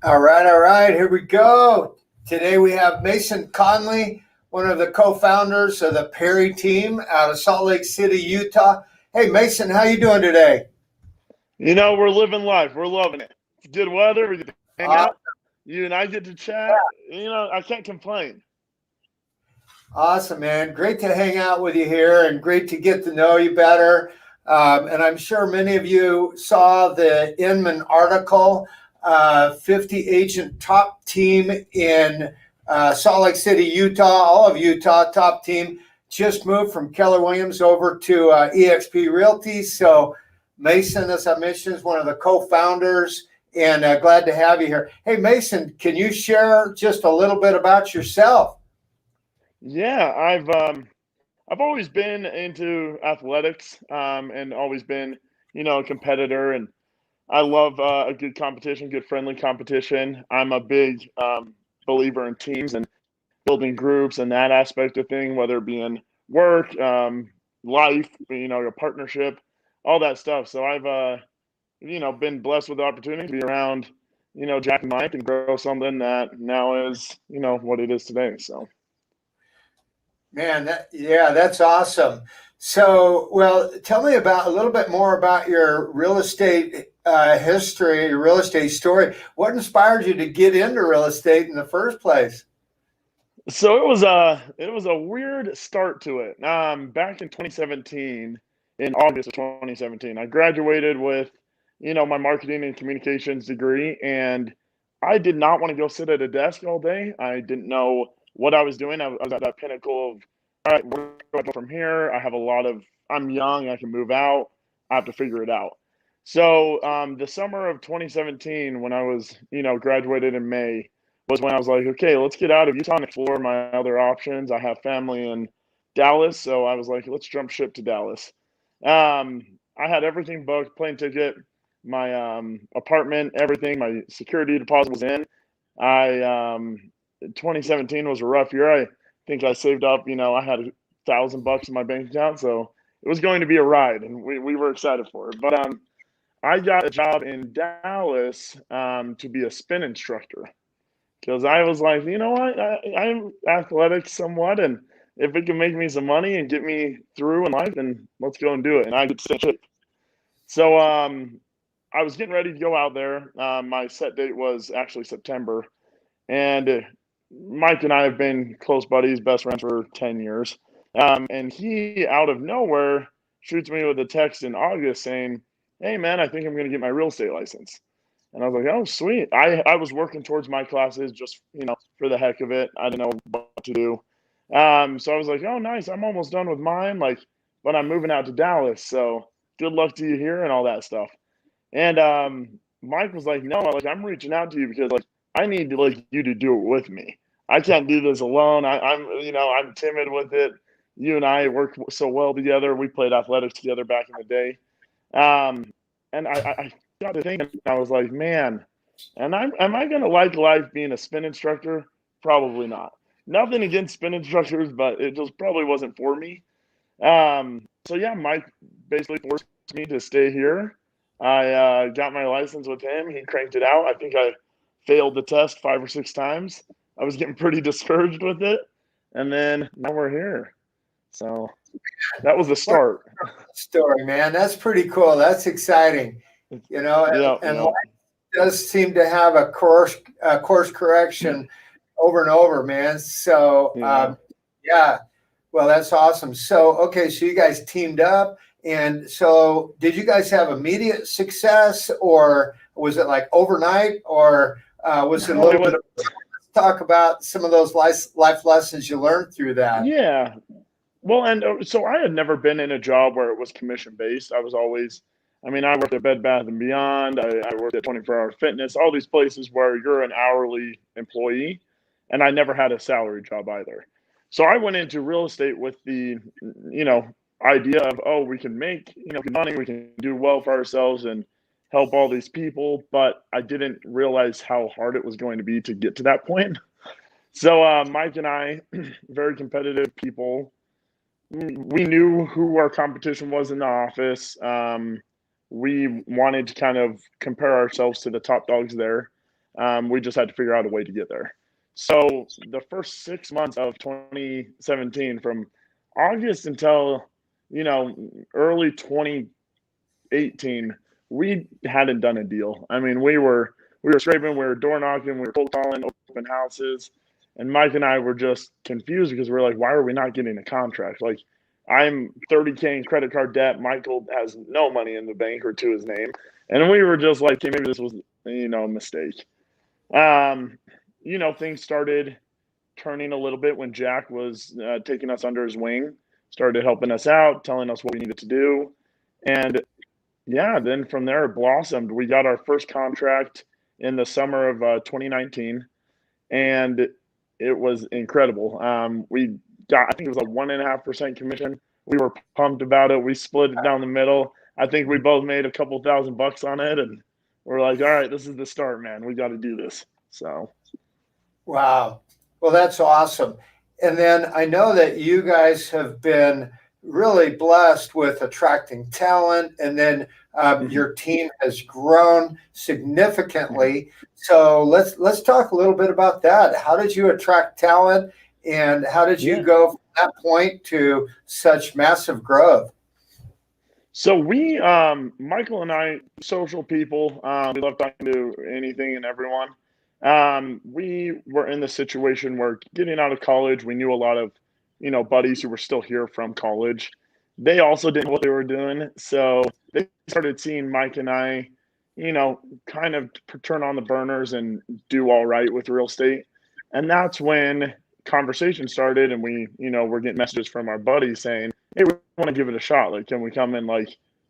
All right, here we go. Today we have Mason Conley, one of the co-founders of the Perry team out of Salt Lake City, Utah. Hey, Mason, how you doing today? You know, we're living life. We're loving it. It's good weather. We get to hang out. You and I get to chat. You know, I can't complain. Awesome, man. Great to hang out with you here and great to get to know you better. And I'm sure many of you saw the Inman article, 50 agent top team in Salt Lake City, Utah, all of Utah, top team, just moved from Keller Williams over to eXp Realty. So Mason, as I mentioned, is one of the co-founders, and glad to have you here. Hey, Mason, can you share just a little bit about yourself? Yeah, I've always been into athletics and always been, you know, a competitor, and I love a good competition, good friendly competition. I'm a big believer in teams and building groups and that aspect of thing, whether it be in work, life, you know, a partnership, all that stuff. So I've, you know, been blessed with the opportunity to be around, you know, Jack and Mike and grow something that now is, you know, what it is today. So. Man, that's awesome. So, well, tell me about a little bit more about your real estate history, your real estate story. What inspired you to get into real estate in the first place? So it was a weird start to it. Back in 2017, in August of 2017, I graduated with, you know, my marketing and communications degree, and I did not want to go sit at a desk all day. I didn't know what I was doing. I was at that pinnacle of, all right, where do I go from here? I'm young, I can move out. I have to figure it out. So the summer of 2017, when I was, you know, graduated in May, was when I was like, okay, let's get out of Utah and explore my other options. I have family in Dallas, so I was like, let's jump ship to Dallas. I had everything booked, plane ticket, my apartment, everything. My security deposit was in. 2017 was a rough year. I think I saved up, you know, I had $1,000 in my bank account, so it was going to be a ride, and we were excited for it. But I got a job in Dallas to be a spin instructor because I was like, you know what, I'm athletic somewhat, and if it can make me some money and get me through in life, then let's go and do it. And I get to stay in shape. So I was getting ready to go out there. My set date was actually September, and Mike and I have been close buddies, best friends for 10 years. And he, out of nowhere, shoots me with a text in August saying, hey, man, I think I'm going to get my real estate license. And I was like, oh, sweet. I was working towards my classes just, you know, for the heck of it. I didn't know what to do. So I was like, oh, nice. I'm almost done with mine. Like, but I'm moving out to Dallas. So good luck to you here and all that stuff. And Mike was like, no, like, I'm reaching out to you because, like, I need like you to do it with me. I can't do this alone. I'm timid with it. You and I work so well together. We played athletics together back in the day. And I got to thinking, I was like, man, am I going to like life being a spin instructor? Probably not. Nothing against spin instructors, but it just probably wasn't for me. So yeah, Mike basically forced me to stay here. I got my license with him. He cranked it out. I think I failed the test 5 or 6 times. I was getting pretty discouraged with it. And then now we're here. So that was the start. Story, man. That's pretty cool. That's exciting. You know, and life does seem to have a course correction over and over, man. So yeah. Well, that's awesome. So, okay, so you guys teamed up. And so did you guys have immediate success, or was it like overnight, or was it a little bit of, talk about some of those life lessons you learned through that? Yeah. Well, and so I had never been in a job where it was commission based. I was always I mean, I worked at Bed Bath & Beyond. I worked at 24 Hour Fitness, all these places where you're an hourly employee, and I never had a salary job either. So I went into real estate with the, you know, idea of, oh, we can make, good money, we can do well for ourselves and help all these people, but I didn't realize how hard it was going to be to get to that point. So Mike and I, very competitive people, we knew who our competition was in the office. We wanted to kind of compare ourselves to the top dogs there. We just had to figure out a way to get there. So the first 6 months of 2017, from August until early 2018, we hadn't done a deal. I mean, we were scraping, we were door knocking, we were cold calling, open houses, and Mike and I were just confused because we're like, why are we not getting a contract? Like, I'm 30K in credit card debt. Michael has no money in the bank or to his name, and we were just like, okay, maybe this was a mistake. Things started turning a little bit when Jack was taking us under his wing, started helping us out, telling us what we needed to do. And yeah, then from there it blossomed. We got our first contract in the summer of 2019, and it was incredible. We got, I think it was a 1.5% commission. We were pumped about it. We split it down the middle. I think we both made a couple $1,000 on it, and we're like, all right, this is the start, man. We got to do this. So, wow. Well, that's awesome. And then I know that you guys have been really blessed with attracting talent, and then your team has grown significantly. So let's talk a little bit about that. How did you attract talent, and how did you go from that point to such massive growth? So we, Michael and I, social people, we love talking to anything and everyone. We were in the situation where getting out of college, we knew a lot of, buddies who were still here from college. They also didn't know what they were doing. So they started seeing Mike and I, kind of turn on the burners and do all right with real estate. And that's when conversation started, and we, we're getting messages from our buddies saying, hey, we want to give it a shot. Like, can we come and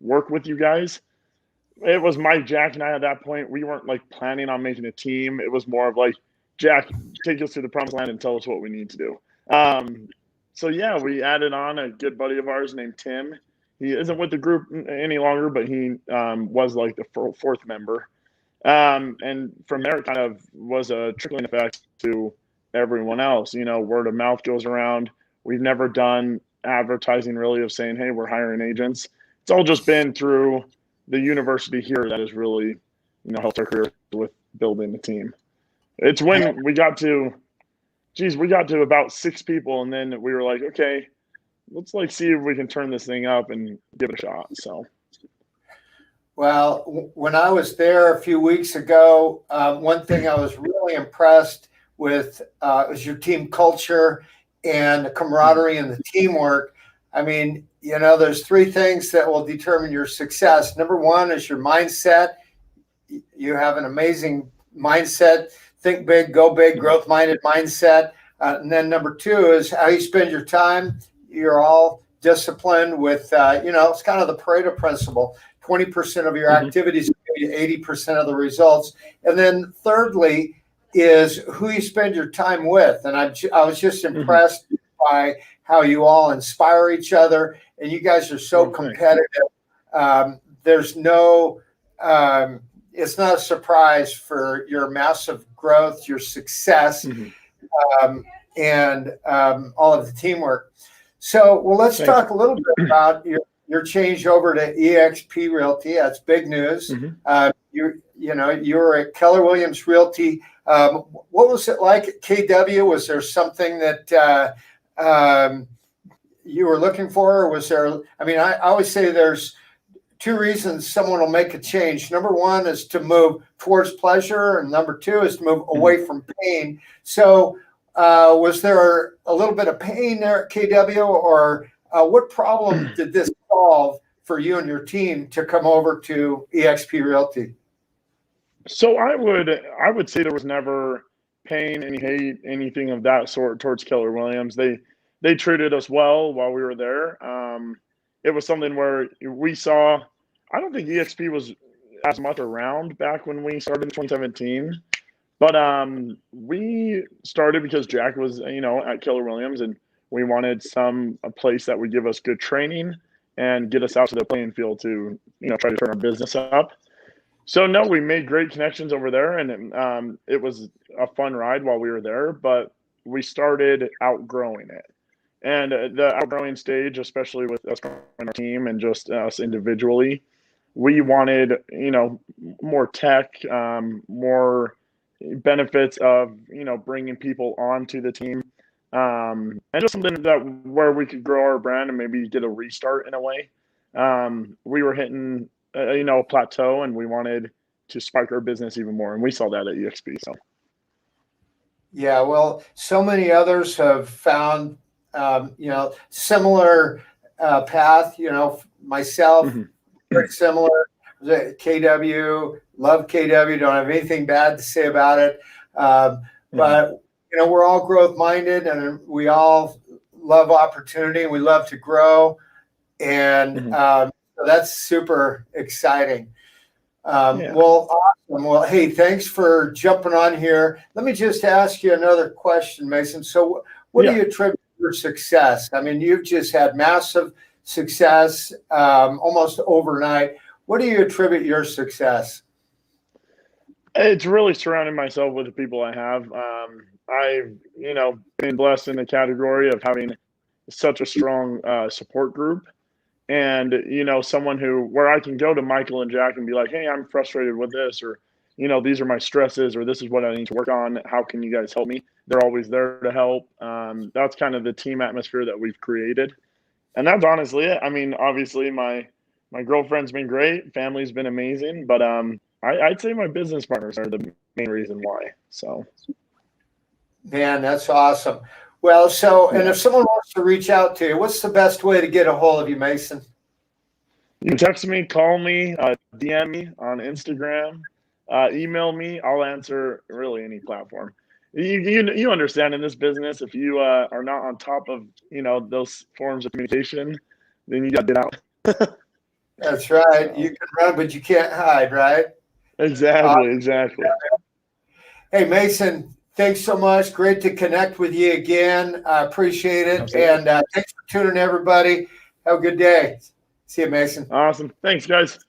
work with you guys? It was Mike, Jack, and I at that point. We weren't planning on making a team. It was more of Jack, take us to the promised land and tell us what we need to do. So yeah, we added on a good buddy of ours named Tim. He isn't with the group any longer, but he was the fourth member. And from there, it kind of was a trickling effect to everyone else. Word of mouth goes around. We've never done advertising really of saying, hey, we're hiring agents. It's all just been through the university here that has really, helped our career with building the team. It's when we got to about 6 people, and then we were like, okay, let's see if we can turn this thing up and give it a shot. So. Well, when I was there a few weeks ago, one thing I was really impressed with was your team culture and the camaraderie and the teamwork. I mean, there's 3 things that will determine your success. Number 1 is your mindset. You have an amazing mindset. Think big, go big, growth-minded mindset. And then number 2 is how you spend your time. You're all disciplined with, it's kind of the Pareto principle. 20% of your activities give you 80% of the results. And then thirdly is who you spend your time with. And I was just impressed by how you all inspire each other, and you guys are so competitive. There's no, it's not a surprise for your massive growth, your success, and all of the teamwork. So, well, let's talk a little bit about your change over to eXp Realty. That's big news. You were at Keller Williams Realty. What was it like at KW? Was there something that you were looking for, or was there? I mean, I always say there's 2 reasons someone will make a change. Number 1 is to move towards pleasure, and number 2 is to move away from pain. So, was there a little bit of pain there at KW, or what problem did this solve for you and your team to come over to eXp Realty? So I would say there was never pain, any hate, anything of that sort towards Keller Williams. They treated us well while we were there. It was something where we saw I don't think EXP was as much around back when we started in 2017. But we started because Jack was, at Keller Williams, and we wanted a place that would give us good training and get us out to the playing field to, try to turn our business up. So no, we made great connections over there, and it was a fun ride while we were there. But we started outgrowing it, and the outgrowing stage, especially with us and our team and just us individually, we wanted, more tech, more benefits of bringing people onto the team, and just something that where we could grow our brand and maybe get a restart in a way. We were hitting a plateau, and we wanted to spike our business even more, and we saw that at EXP. So Yeah, well, so many others have found similar path. Myself, very similar. KW, love KW, don't have anything bad to say about it. But, we're all growth minded, and we all love opportunity. We love to grow. And so that's super exciting. Well, awesome. Well, hey, thanks for jumping on here. Let me just ask you another question, Mason. So what do you attribute your success? I mean, you've just had massive success almost overnight. What do you attribute your success? It's really surrounding myself with the people I have. I've, been blessed in the category of having such a strong support group, and, someone where I can go to Michael and Jack and be like, hey, I'm frustrated with this, or, these are my stresses, or this is what I need to work on. How can you guys help me? They're always there to help. That's kind of the team atmosphere that we've created. And that's honestly it. I mean, obviously my girlfriend's been great. Family's been amazing, but I'd say my business partners are the main reason why. So, man, that's awesome. Well, and if someone wants to reach out to you, what's the best way to get a hold of you, Mason? You can text me, call me, DM me on Instagram, email me. I'll answer really any platform. You understand, in this business, if you are not on top of those forms of communication, then you got to get out. That's right. You can run, but you can't hide, right? Exactly. Hey, Mason, thanks so much. Great to connect with you again. I appreciate it. Absolutely. And thanks for tuning in, everybody. Have a good day. See you, Mason. Awesome. Thanks, guys.